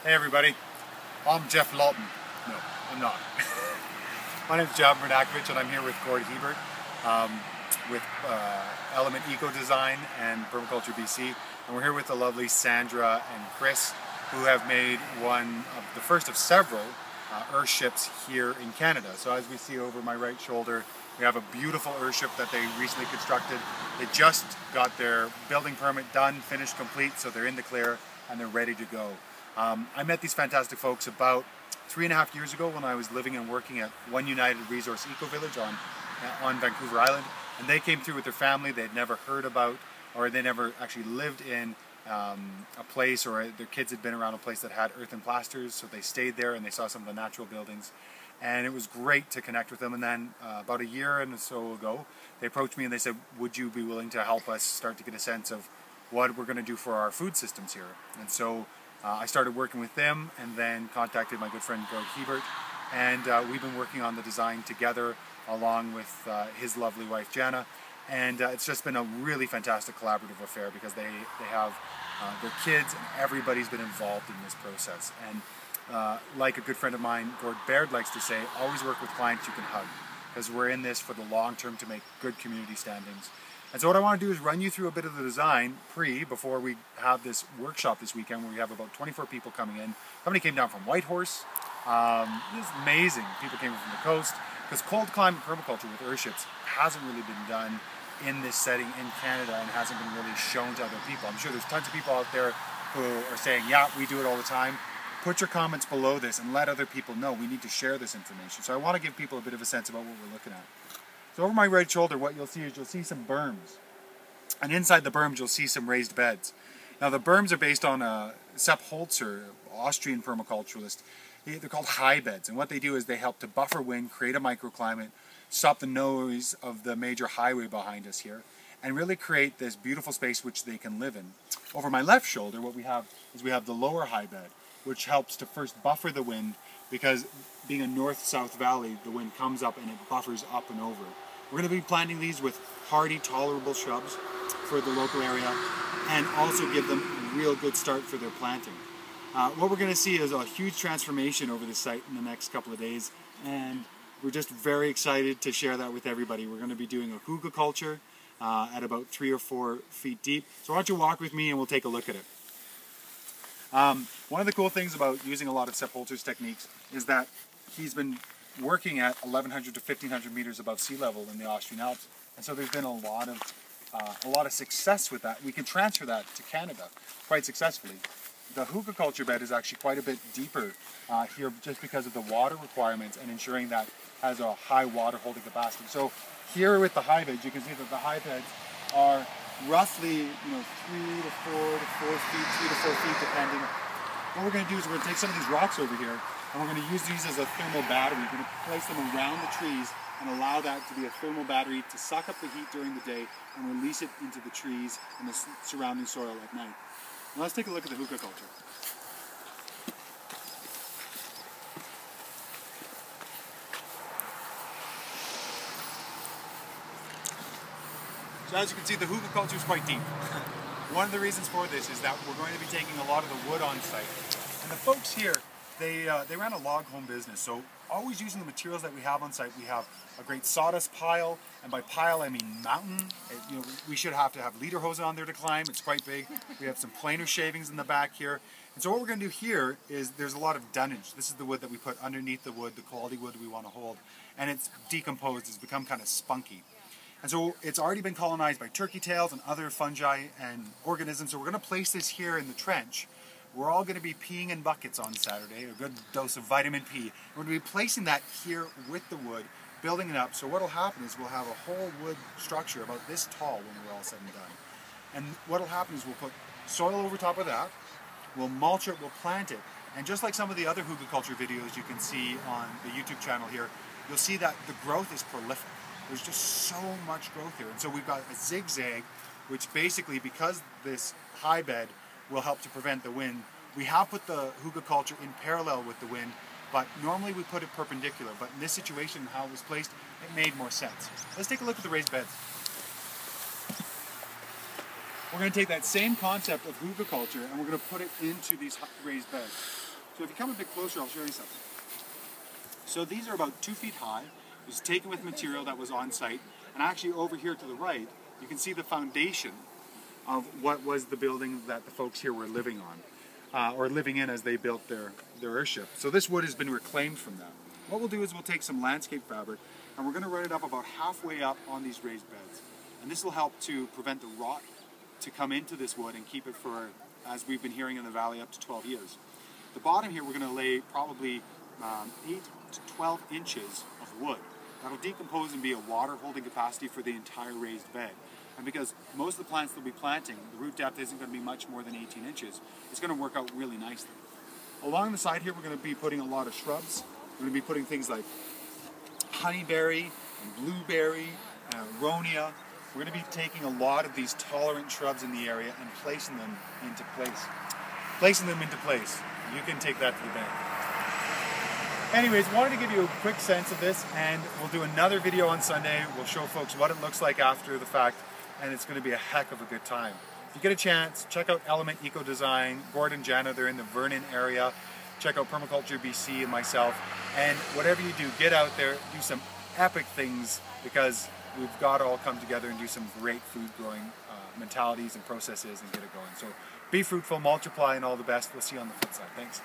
Hey everybody, I'm Jeff Lawton. No, I'm not. My name is Javan Bernakevitch and I'm here with Gord Hiebert with Element Eco Design and Permaculture BC. And we're here with the lovely Sandra and Chris, who have made one of the first of several earthships here in Canada. So as we see over my right shoulder, we have a beautiful earthship that they recently constructed. They just got their building permit done, finished, complete, so they're in the clear and they're ready to go. I met these fantastic folks about 3.5 years ago when I was living and working at One United Resource Eco Village on Vancouver Island, and they came through with their family. They'd never heard about, or they never actually lived in a place, or their kids had been around a place that had earthen plasters, so they stayed there and they saw some of the natural buildings, and it was great to connect with them. And then about a year and so ago, they approached me and they said, would you be willing to help us start to get a sense of what we're going to do for our food systems here? And so I started working with them and then contacted my good friend Gord Hiebert, and we've been working on the design together along with his lovely wife Jana, and it's just been a really fantastic collaborative affair because they have their kids and everybody's been involved in this process. And like a good friend of mine, Gord Baird, likes to say, always work with clients you can hug, because we're in this for the long term to make good community standings. And so what I want to do is run you through a bit of the design before we have this workshop this weekend, where we have about 24 people coming in. Somebody came down from Whitehorse. It was amazing. People came from the coast, because cold climate permaculture with earthships hasn't really been done in this setting in Canada and hasn't been really shown to other people. I'm sure there's tons of people out there who are saying, yeah, we do it all the time. Put your comments below this and let other people know. We need to share this information. So I want to give people a bit of a sense about what we're looking at. So over my right shoulder, what you'll see is some berms. And inside the berms, you'll see some raised beds. Now the berms are based on Sepp Holzer, Austrian permaculturalist. They're called high beds. And what they do is they help to buffer wind, create a microclimate, stop the noise of the major highway behind us here, and really create this beautiful space which they can live in. Over my left shoulder, what we have is the lower high bed, which helps to first buffer the wind, because being a north-south valley, the wind comes up and it buffers up and over. We're going to be planting these with hardy, tolerable shrubs for the local area, and also give them a real good start for their planting. What we're going to see is a huge transformation over the site in the next couple of days, and we're just very excited to share that with everybody. We're going to be doing a hugelkultur at about 3 or 4 feet deep. So why don't you walk with me and we'll take a look at it. One of the cool things about using a lot of Sepp Holzer's techniques is that he's been working at 1,100 to 1,500 meters above sea level in the Austrian Alps, and so there's been a lot of success with that. We can transfer that to Canada quite successfully. The hugelkultur bed is actually quite a bit deeper here, just because of the water requirements and ensuring that has a high water holding capacity. So here with the high beds, you can see that the high beds are roughly 3 to 4 feet depending. What we're going to do is we're going to take some of these rocks over here and we're going to use these as a thermal battery. We're going to place them around the trees and allow that to be a thermal battery to suck up the heat during the day and release it into the trees and the surrounding soil at night. Now let's take a look at the hugelkultur. So as you can see, the hugelkultur is quite deep. One of the reasons for this is that we're going to be taking a lot of the wood on site. And the folks here, they ran a log home business, so always using the materials that we have on site. We have a great sawdust pile, and by pile I mean mountain. We should have to have lederhosen on there to climb. It's quite big. We have some planer shavings in the back here. And so what we're going to do here is there's a lot of dunnage. This is the wood that we put underneath the wood, the quality wood we want to hold. And it's decomposed. It's become kind of spunky. And so it's already been colonized by turkey tails and other fungi and organisms. So we're going to place this here in the trench. We're all going to be peeing in buckets on Saturday, a good dose of vitamin P. We're going to be placing that here with the wood, building it up. So what will happen is we'll have a whole wood structure about this tall when we're all said and done. And what will happen is we'll put soil over top of that, we'll mulch it, we'll plant it. And just like some of the other hugelkultur videos you can see on the YouTube channel here, you'll see that the growth is prolific. There's just so much growth here. And so we've got a zigzag, which basically, because this high bed will help to prevent the wind, we have put the hugelkultur in parallel with the wind, but normally we put it perpendicular. But in this situation, how it was placed, it made more sense. Let's take a look at the raised beds. We're going to take that same concept of hugelkultur and we're going to put it into these raised beds. So if you come a bit closer, I'll show you something. So these are about 2 feet high. It was taken with material that was on site. And actually over here to the right, you can see the foundation of what was the building that the folks here were living on, or living in as they built their airship. So this wood has been reclaimed from that. What we'll do is we'll take some landscape fabric and we're going to run it up about halfway up on these raised beds. And this will help to prevent the rot to come into this wood and keep it for, as we've been hearing in the valley, up to 12 years. The bottom here we're going to lay probably 8 to 12 inches of wood. That'll decompose and be a water holding capacity for the entire raised bed. And because most of the plants they'll be planting, the root depth isn't going to be much more than 18 inches, it's going to work out really nicely. Along the side here we're going to be putting a lot of shrubs. We're going to be putting things like honeyberry, and blueberry, ronia. We're going to be taking a lot of these tolerant shrubs in the area and placing them into place. You can take that to the bank. Anyways, wanted to give you a quick sense of this, and we'll do another video on Sunday. We'll show folks what it looks like after the fact, and it's going to be a heck of a good time. If you get a chance, check out Element Eco Design. Gord and Jana, they're in the Vernon area. Check out Permaculture BC and myself. And whatever you do, get out there, do some epic things, because we've got to all come together and do some great food growing mentalities and processes and get it going. So be fruitful, multiply, and all the best. We'll see you on the flip side. Thanks.